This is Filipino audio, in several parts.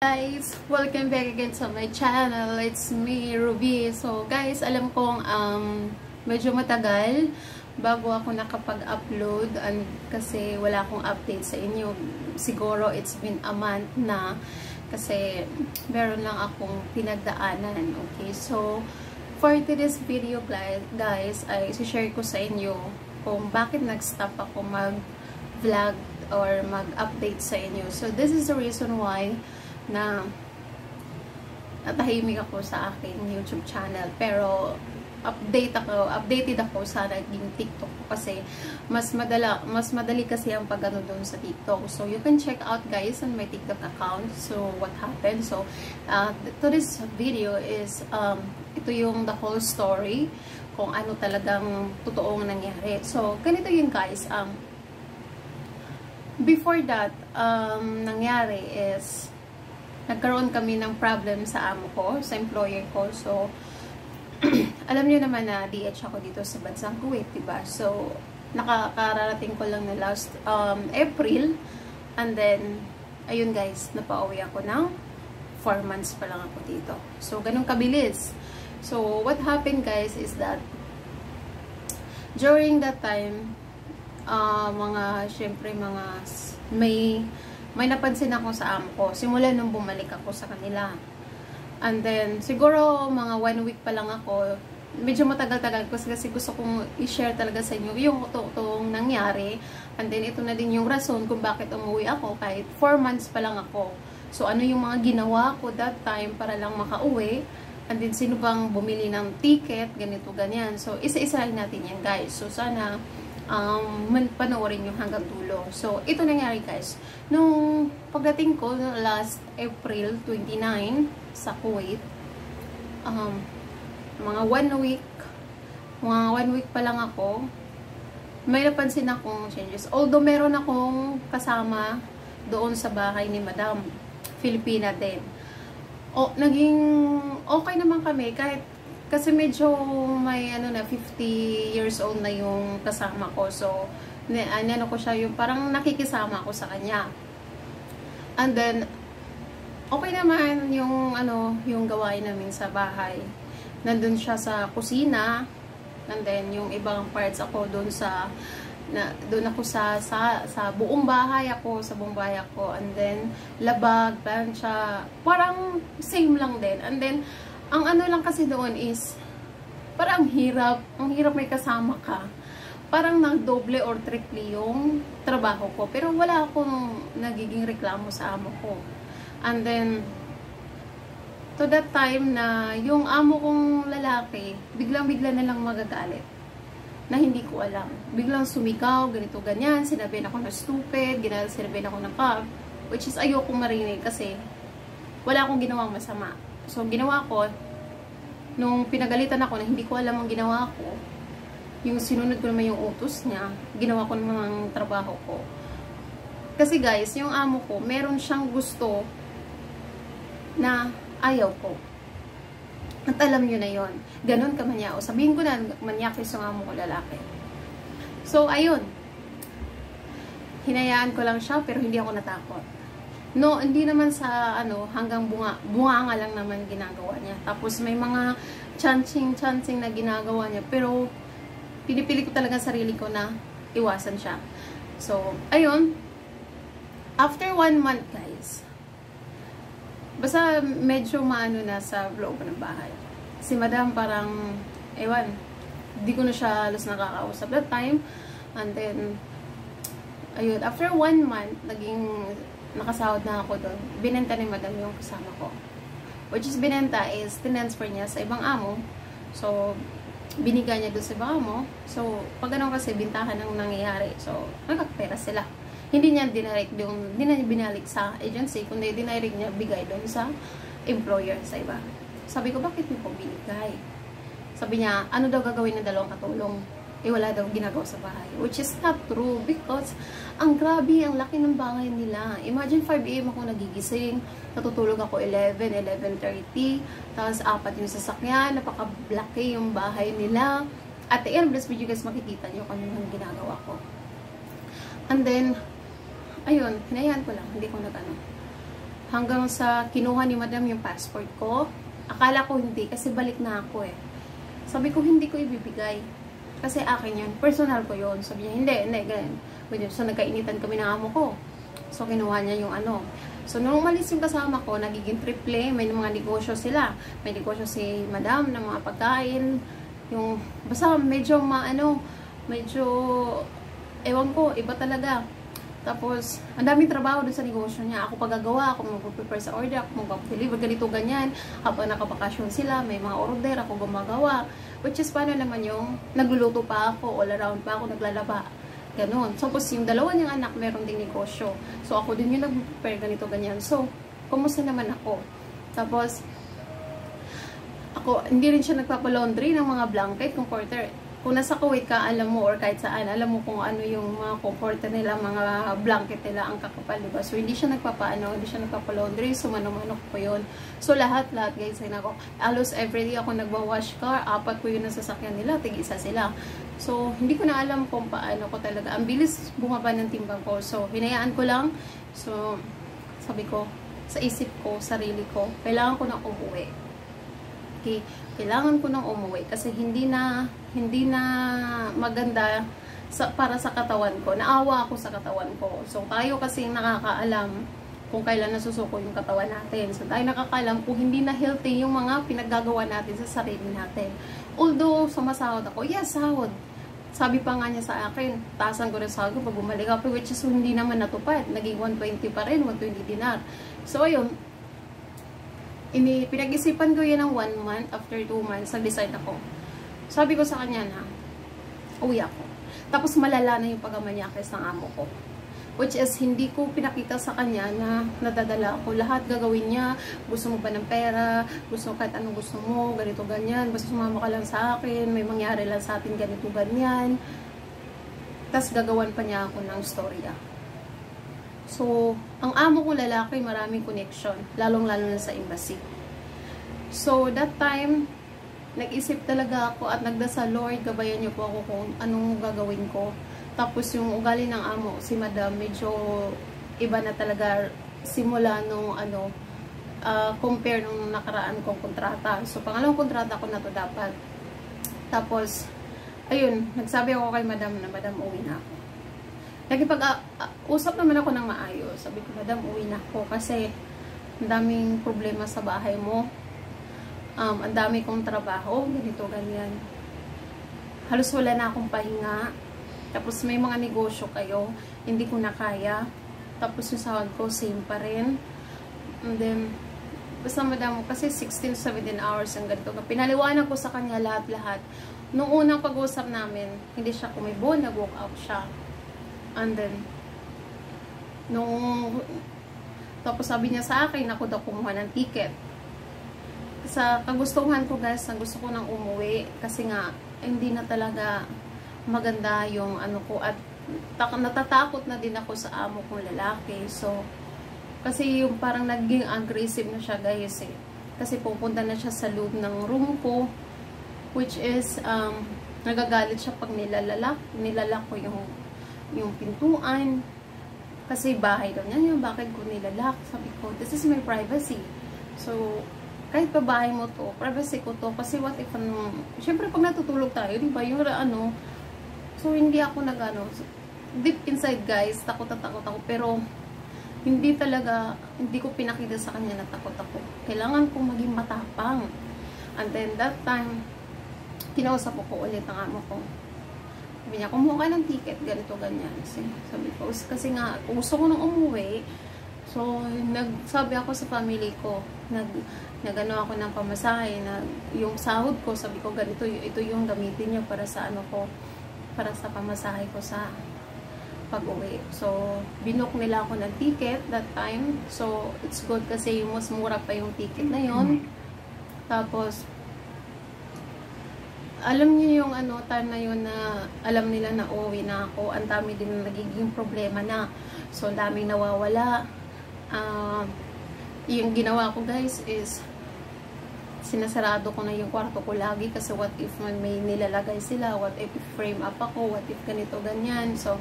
Guys, welcome back again to my channel. It's me, Ruby. So guys, alam kong medyo matagal bago ako nakapag-upload kasi wala akong update sa inyo. Siguro it's been a month na kasi meron lang akong pinagdaanan. Okay, so for today's video guys, ay share ko sa inyo kung bakit nag-stop ako mag-vlog or mag-update sa inyo. So this is the reason why na natahimik ako sa aking YouTube channel, pero updated ako sa naging TikTok ko kasi mas madali kasi ang pagano doon sa TikTok. So you can check out guys on my TikTok account. So what happened? So today's video is ito yung the whole story kung ano talagang totoong nangyari. So ganito yun guys. Before that nangyari is nagkaroon kami ng problem sa amo ko, sa employer ko. So, alam niyo naman na DH ako dito sa bansang Kuwait, diba? So, nakakararating ko lang na last April. And then, ayun guys, napauwi ako ng 4 months pa lang ako dito. So, ganun kabilis. So, what happened guys is that during that time, syempre may napansin ako sa amo ko simula nung bumalik ako sa kanila. And then, siguro mga 1 week pa lang ako, medyo matagal-tagal kasi gusto kong i-share talaga sa inyo yung totoong nangyari. And then, ito na din yung rason kung bakit umuwi ako kahit 4 months pa lang ako. So, ano yung mga ginawa ko that time para lang makauwi. And then, sino bang bumili ng ticket, ganito, ganyan. So, isa-isahin natin yan guys. So, sana panoorin yung hanggang dulo. So, ito nangyari guys. Nung pagdating ko last April 29 sa Kuwait, mga 1 week pa lang ako, may napansin akong changes. Although meron akong kasama doon sa bahay ni Madam, Filipina din. Naging okay naman kami kahit kasi medyo may 50 years old na yung kasama ko. So, ko siya yung parang nakikisama ko sa kanya. And then, okay naman yung yung gawain namin sa bahay. Nandun siya sa kusina. And then, yung ibang parts ako doon doon ako sa buong bahay ako, And then, labag, plancha, parang same lang din. And then, ang lang kasi doon is, parang ang hirap may kasama ka. Parang nagdoble or triple yung trabaho ko. Pero wala akong nagiging reklamo sa amo ko. And then, to that time na yung amo kong lalaki, biglang-bigla na lang magagalit. Na hindi ko alam. Biglang sumigaw, ganito, ganyan. Sinabihan ako na stupid, sinabihan ako ng cop. Which is ayokong marinig kasi wala akong ginawang masama. So, ginawa ko, nung pinagalitan ako na hindi ko alam ang ginawa ko, yung sinunod ko naman yung utos niya, ginawa ko naman ang trabaho ko. Kasi guys, yung amo ko, meron siyang gusto na ayaw ko. At alam nyo na yon. Ganon ka manyao. Sabihin ko na, manyakis yung amo ko lalaki. So, ayun. Hinayaan ko lang siya, pero hindi ako natakot. No, hindi naman sa hanggang bunga lang naman ginagawa niya. Tapos may mga chancing na ginagawa niya. Pero pinipili ko talaga sarili ko na iwasan siya. So, ayun. After 1 month guys, basta medyo na sa loob ng bahay. Si Madam parang, ewan, hindi ko na siya halos nakakausap that time. And then, ayun, after 1 month, nakasahod na ako doon. Binenta ni Madam yung kasama ko. Which is binenta is tinransfer niya sa ibang amo. So, binigay niya doon sa ibang amo. So, pag ganun kasi bintahan ang nangyayari. So, nagkakapera sila. Hindi niya binalik sa agency, kundi dinirect niya bigay doon sa employer, sa iba. Sabi ko, bakit mo po binigay? Sabi niya, ano daw gagawin ng 2 katulong? Wala daw ginagawa sa bahay. Which is not true because ang grabe, ang laki ng bahay nila. Imagine 5 AM ako nagigising, natutulog ako 11:30, tapos 4 yung sasakyan, napaka-blaki yung bahay nila. At the end of this video guys, makikita nyo kung ano yung ginagawa ko. And then, ayun, hinayaan ko lang, hindi ko Hanggang sa kinuha ni madam yung passport ko. Akala ko hindi kasi balik na ako eh. Sabi ko hindi ko ibibigay. Kasi akin yun. Personal ko yun. Sabi niya hindi, ganyan. So nagkainitan kami ng amo ko. So kinuha niya yung ano. So nung umalis yung kasama ko, nagiging triple. May mga negosyo sila. May negosyo si madam ng mga pagkain. Yung basta medyo medyo ewan ko, iba talaga. Tapos, ang daming trabaho doon sa negosyo niya. Ako pagagawa, ako mag-prepare sa order, ako mag-deliver, ganito, ganyan. Habang nakabakasyon sila, may mga order, ako gumagawa. Which is, paano naman yung nagluluto pa ako, all around pa ako, naglalaba. Ganon. So, tapos yung dalawa niyang anak, meron ding negosyo. So, ako din yung nag-prepare, ganito, ganyan. So, kumusta naman ako? Tapos, ako, hindi rin siya nagpapalaundry ng mga blanket, comforter. Kung nasa Kuwait ka, alam mo, or kahit saan, alam mo kung ano yung mga comforter nila, mga blanket nila, ang kakapal, diba? So, hindi siya hindi siya nagpapalaundry, so manok po yun. So, lahat guys, ay nako, alos everyday ako nagwa-wash car, 4 po yun ang sasakyan nila, tig-isa sila. So, hindi ko na alam kung paano ko talaga. Ang bilis bumaba ng timbang ko. So, hinayaan ko lang. So, sabi ko, sa isip ko, sarili ko, kailangan ko na umuwi. Okay, kailangan ko nang umuwi kasi hindi na maganda para sa katawan ko. Naawa ako sa katawan ko. So, tayo kasi nakakaalam kung kailan nasusuko yung katawan natin. So, tayo nakakaalam kung hindi na healthy yung mga pinaggagawa natin sa sarili natin. Although, sumasahod ako, yes, sahod. Sabi pa nga niya sa akin, taasan ko rin sahod ko pag bumalik ako, which is hindi naman natupad. Naging 120 pa rin, 120 dinar. So, ayun, pinag-isipan ko yun ng 1 month, after 2 months, nag-decide ako. Sabi ko sa kanya na, uwi ako. Tapos malala na yung pagmamanyakis ng amo ko. Which is, hindi ko pinakita sa kanya na nadadala ako. Lahat gagawin niya, gusto mo ba ng pera, gusto mo kahit anong gusto mo, ganito, ganyan, basta sumama ka lang sa akin, may mangyari lang sa atin, ganito, ganyan. Tapos gagawan pa niya ako ng storya. So, ang amo ko lalaki, maraming connection, lalong-lalo na sa embassy. So, that time, nag-isip talaga ako at nagdasal, Lord, gabayan niyo po ako kung anong gagawin ko. Tapos, yung ugali ng amo, si madam, medyo iba na talaga simula nung compare nung nakaraan kong kontrata. So, pangalawang kontrata ko na to dapat. Tapos, ayun, nagsabi ako kay madam na, madam, uwi na ako. Usap naman ako ng maayos. Sabi ko, madam, uwi na ako kasi ang daming problema sa bahay mo. Ang dami kong trabaho, ganito, ganyan. Halos wala na akong pahinga. Tapos may mga negosyo kayo, hindi ko na kaya. Tapos yung sahod ko, same pa rin. And then, basta madam, kasi 16-17 hours ang ganito. Pinaliwanag ko sa kanya lahat-lahat. Noong unang pag-usap namin, hindi siya kumibo, nag-walk out siya. And then, tapos sabi niya sa akin, ako daw kumuha ng ticket. Sa kagustuhan ko guys, gusto ko nang umuwi. Kasi nga, hindi na talaga maganda yung ano ko. At natatakot na din ako sa amo kong lalaki. So, kasi yung parang naging aggressive na siya guys eh. Kasi pupunta na siya sa loob ng room ko. Which is, nagagalit siya pag nilalak ko yung pintuan. Kasi bahay daw niya, bakit ko nilalak? Sabi ko, this is my privacy. So, kahit pa bahay mo to, privacy ko to. Kasi what if, syempre pag natutulog tayo, di ba, yung so, hindi ako deep inside guys, takot ako. Pero, hindi ko pinakita sa kanya na takot ako. Kailangan kong maging matapang. And then, that time, kinausap ko ulit ang amo ko. Sabi niya, kumuha ka ng ticket, ganito, ganyan. Sabi ko, kasi nga, gusto ko nang umuwi. So, nagsabi ako sa family ko, nagano ako ng pamasahe, na yung sahod ko, sabi ko, ganito, ito yung gamitin niyo para sa para sa pamasahe ko sa pag-uwi. So, binook nila ako ng ticket that time. So, it's good kasi mas mura pa yung ticket na yon. Tapos, alam niyo yung time na yun na alam nila na uuwi na ako. Ang dami din nagiging problema na. So, ang daming nawawala. Yung ginawa ko guys is sinasarado ko na yung kwarto ko lagi kasi what if may nilalagay sila, what if frame up ako, what if ganito, ganyan. So,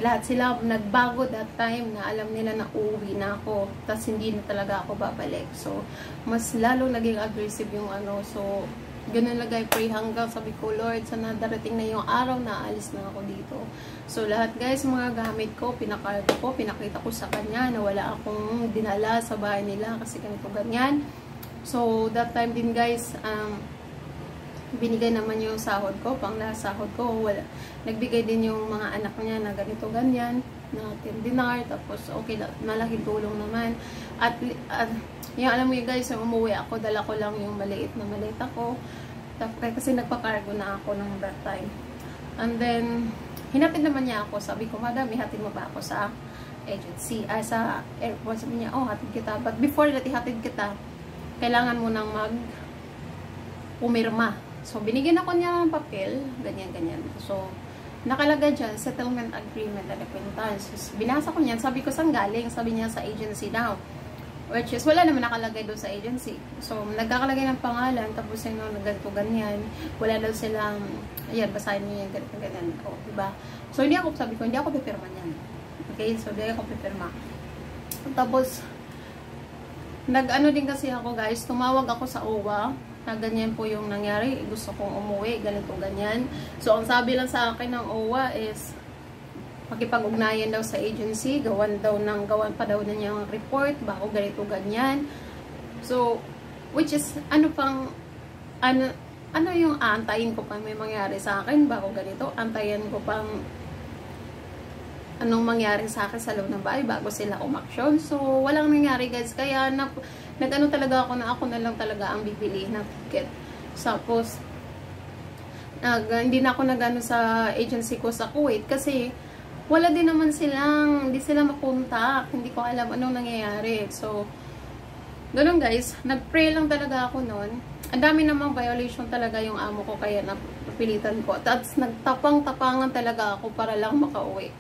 lahat sila nagbago that time na alam nila na uuwi na ako. Tapos hindi na talaga ako babalik. So, mas lalo naging aggressive yung ano. So, ganun lang guys, pray hanggang sabi ko, Lord, sana darating na yung araw na alis na ako dito. So, lahat guys, mga gamit ko, pinakita ko sa kanya na wala akong dinala sa bahay nila kasi ganito ganyan. So, that time din guys, binigay naman yung sahod ko, pang sahod ko, wala. Nagbigay din yung mga anak niya na ganito, ganyan, na 10 dinar, tapos okay, malaking tulong naman. At yung alam mo yun guys, yung umuwi ako, dala ko lang yung maliit na maleta ko, kasi nagpa-cargo na ako ng that time. And then, hinatid naman niya ako, sabi ko, madam, ihatid mo ba ako sa agency, sa airport? Sabi niya, oh, hatid kita. But before that, ihatid kita, kailangan mo nang pumirma. So, binigyan ako niya ng papel, ganyan-ganyan. So, nakalagay dyan, settlement agreement and acquaintance. So, binasa ko niyan, sabi ko, saan galing? Sabi niya, sa agency daw. Which is, wala naman nakalagay doon sa agency. So, nagkakalagay ng pangalan, tapos yung ganito, ganyan. Wala daw silang, ayan, basahin niyo yung ganito, ganyan. O, diba? So, sabi ko, hindi ako pipirma niyan. Okay? So, hindi ako pipirma. Tapos, nag-ano din kasi ako, guys, tumawag ako sa OWA, na ganyan po yung nangyari, gusto kong umuwi, ganito, ganyan. So, ang sabi lang sa akin ng OWA is, makipag-ugnayan daw sa agency, gawan pa daw na niyang report, bago ganito, ganyan. So, which is, ano yung antayin ko pa may mangyari sa akin, bago ganito, antayin ko pang anong mangyari sa akin sa loob ng bahay bago sila umaksyon. So, walang nangyari guys. Kaya, nag-ano talaga ako na lang talaga ang bibili ng ticket. Tapos, hindi na ako nag-ano sa agency ko sa Kuwait kasi wala din naman hindi sila makontak. Hindi ko alam anong nangyayari. So, ganun guys. Nag-pray lang talaga ako noon. Ang dami namang violation talaga yung amo ko kaya napilitan ko. Tapos, nagtapang-tapangan talaga ako para lang makauwi.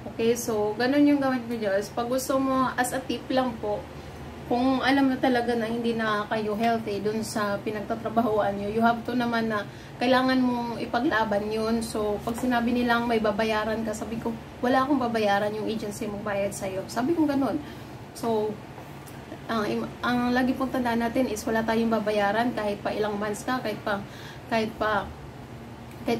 Okay, so, ganun yung gawin ko Diyos. Pag gusto mo, as a tip lang po, kung alam na talaga na hindi na kayo healthy dun sa pinagtatrabahoan nyo, you have to naman na kailangan mong ipaglaban yun. So, pag sinabi nilang may babayaran ka, sabi ko, wala akong babayaran yung agency mong bayad sa'yo. Sabi ko ganun. So, ang lagi pong tandaan natin is wala tayong babayaran kahit pa ilang months ka, kahit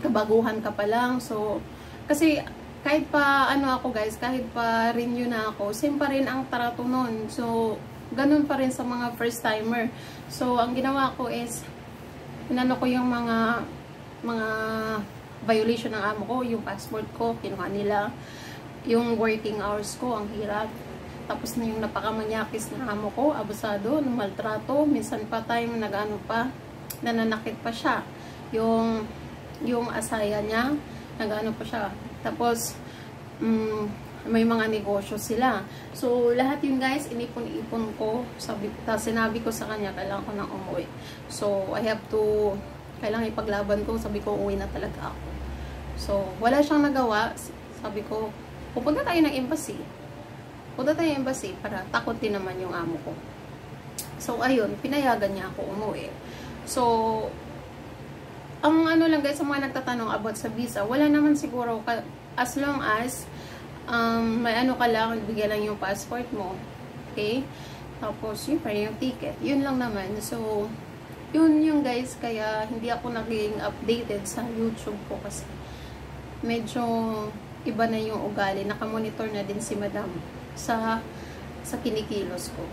kabaguhan ka pa lang. So, kasi, kahit pa ako guys, kahit pa renew na ako, same pa rin ang trato nun. So, ganun pa rin sa mga first timer. So, ang ginawa ko is, inano ko yung mga violation ng amo ko, yung passport ko, kinuha nila, yung working hours ko, ang hirap. Tapos na yung napakamanyakis ng amo ko, abusado, maltrato, minsan pa time nananakit pa siya. Yung asaya niya, nag-ano pa siya. Tapos, may mga negosyo sila. So, lahat yun guys, inipon-ipon ko. Sinabi ko sa kanya, kailangan ko nang umuwi. So, kailangan ipaglaban ko. Sabi ko, uwi na talaga ako. So, wala siyang nagawa. Sabi ko, pupunta tayo ng embassy. Para takot din naman yung amo ko. So, ayun, pinayagan niya ako umuwi. So, ang ano lang guys, sa mga nagtatanong about sa visa, wala naman siguro, as long as may ano ka lang, bigyan lang yung passport mo. Okay? Tapos, yung ticket. Yun lang naman. So, yun yung guys, kaya hindi ako naging updated sa YouTube ko kasi medyo iba na yung ugali. Nakamonitor na din si Madam sa kinikilos ko.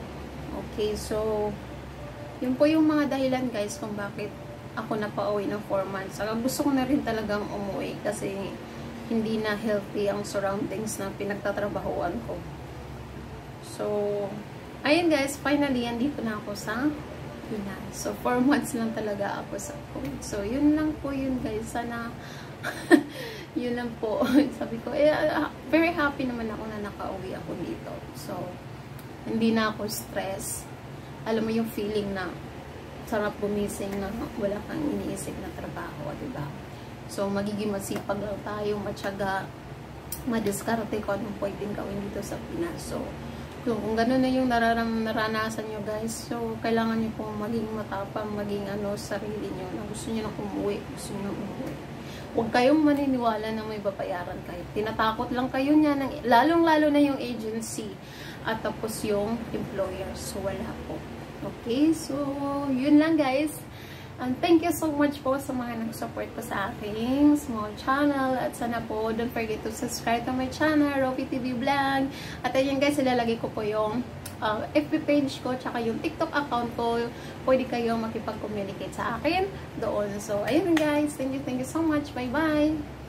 Okay? So, yun po yung mga dahilan guys kung bakit ako napauwi ng 4 months. Saka gusto ko na rin talagang umuwi kasi hindi na healthy ang surroundings na pinagtatrabahoan ko. So, ayun guys, finally, andito na ako sa Pinas. So, 4 months lang talaga ako sa Kuwait. So, yun lang po yun guys. Sana, yun lang po. Sabi ko, very happy naman ako na nakauwi ako dito. So, hindi na ako stress. Alam mo yung feeling na sarap gumising na wala kang iniisip na trabaho, diba? So, magiging masipag lang tayo, matyaga, madiskarte ko anong pwedeng gawin dito sa Pinas. So, kung gano'n na yung naranasan nyo guys, so, kailangan nyo pong maging matapang, maging sarili nyo, na gusto nyo na umuwi, Huwag kayong maniniwala na may babayaran kayo. Tinatakot lang kayo niya, lalong-lalo na yung agency at tapos yung employer. So, wala po. Okay? So, yun lang guys. And thank you so much po sa mga nag-support po sa aking small channel. At sana po, don't forget to subscribe to my channel, Rofi TV Vlog. At ayun guys, ilalagay ko po yung FB page ko, tsaka yung TikTok account ko. Pwede kayong makipag-communicate sa akin doon. So, ayun guys. Thank you so much. Bye-bye!